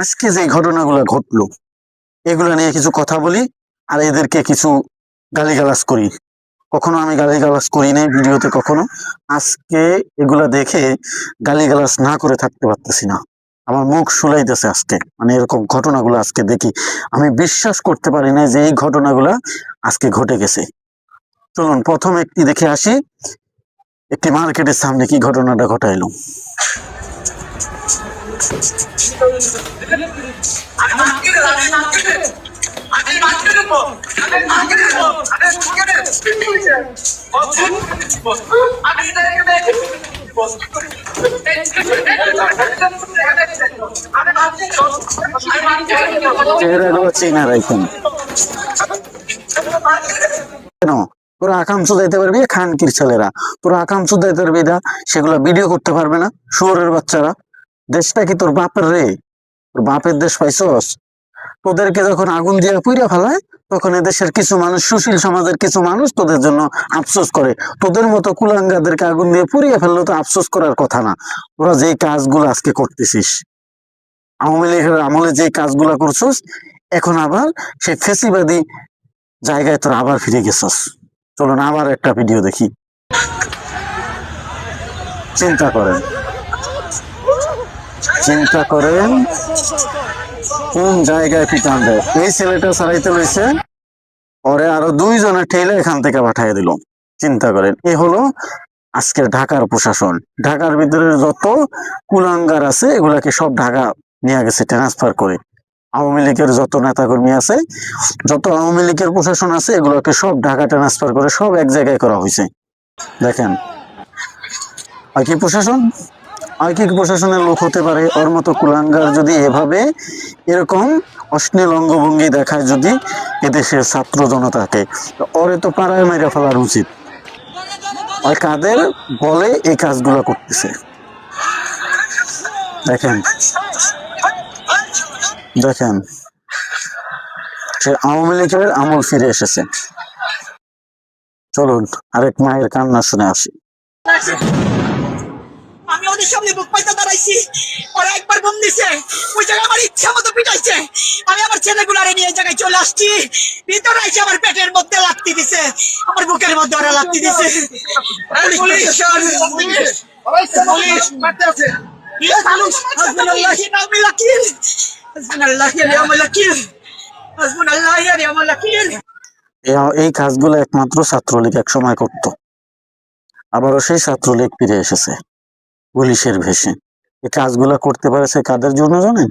আজকে যে ঘটনাগুলো ঘটলো এগুলো নিয়ে কিছু কথা বলি আর এদেরকে কিছু গালিগালাজ করি। কখনো আমি গালিগালাজ করি নাই ভিডিওতে কখনো। আজকে এগুলা দেখে গালিগালাজ না করে থাকতে পারতেছি না। আমার মুখ শুলাইতেছে আজকে, মানে এরকম ঘটনাগুলো আজকে দেখি আমি বিশ্বাস করতে পারি না যে এই ঘটনাগুলা আজকে ঘটে গেছে। চলুন প্রথম একটি দেখে আসি, একটি মার্কেটের সামনে কি ঘটনাটা ঘটাইলো। চেহারাগুলো চেনা রাখুন কেন? তোরা আকাম চুদাইতে পারবি খানকির ছেলেরা, তোরা আকাম চুদাইতে পারবি না, সেগুলো ভিডিও করতে পারবে না শুয়োরের বাচ্চারা। দেশটা কি তোর বাপের রে? তোর বাপের দেশ পাইছস? তোদেরকে যখন আগুন দিয়ে পুইরা ফেলায় তখন এদেশের কিছু মানুষ, সুশীল সমাজের কিছু মানুষ তোদের জন্য আফসোস করে। তোদের মতো কুলাঙ্গাদেরকে আগুন দিয়ে পুড়িয়ে ফেললে তো আফসোস করার কথা না। তোরা যে কাজগুলো আজকে করতেছিস, আওয়ামী লীগের আমলে যে কাজগুলা করছস, এখন আবার সেই ফেসিবাদী জায়গায় তোরা আবার ফিরে গেছস। চলুন আবার একটা ভিডিও দেখি। চিন্তা করেন, চিন্তা করেন কোন জায়গায় পিটান দেয়। এই ছেলেটা ছাড়াইতে লইছে, পরে আরো দুইজনের ঠেলে এখান থেকে পাঠিয়ে দিল। চিন্তা করেন, এ হলো আজকের ঢাকার প্রশাসন। ঢাকার ভিতরে যত কুলাঙ্গার আছে এগুলাকে সব ঢাকা নিয়ে গেছে ট্রান্সফার করে। আওয়ামী লীগের যত নেতাকর্মী আছে, যত আওয়ামী লীগের প্রশাসন আছে, এগুলোকে সব ঢাকা ট্রান্সফার করে সব এক জায়গায় করা হয়েছে। দেখেন, আর কি প্রশাসন, আর কি প্রশাসনের লোক হতে পারে? ওর মতো কুলাঙ্গার যদি এভাবে এরকম অশ্লীল অঙ্গভঙ্গি দেখায় যদি এদেশের ছাত্র জনতাকে, ওরে তো পাড়ায় মেরে ফেলার উচিত। ওই কাদের বলে এই কাজগুলো করতেছে। দেখেন দেখেন, সে আওয়ামী লীগের আমল ফিরে এসেছে। চলুন আরেক মায়ের কান্না শুনে আসি। আমি ওদের সামনে বুক পাইতে দাঁড়াইছি, ওরা একবার বোম দিছে, ওই জায়গায় আমার ইচ্ছা মতো পিটাইছে। আমি আমার ছেলেগুলারে নিয়ে জায়গায় চলে আসছি, ভিতরে এসে আমার পেটের মধ্যে লাত্তি দিছে, আমার বুকের মধ্যে ওরা লাত্তি দিছে। এই কাজগুলো একমাত্র ছাত্রলীগ এক সময় করত, আবারও সেই ছাত্রলীগ ফিরে এসেছে পুলিশের ভেষে। এই কাজগুলা করতে পারেছে কাদের জন্য জানেন?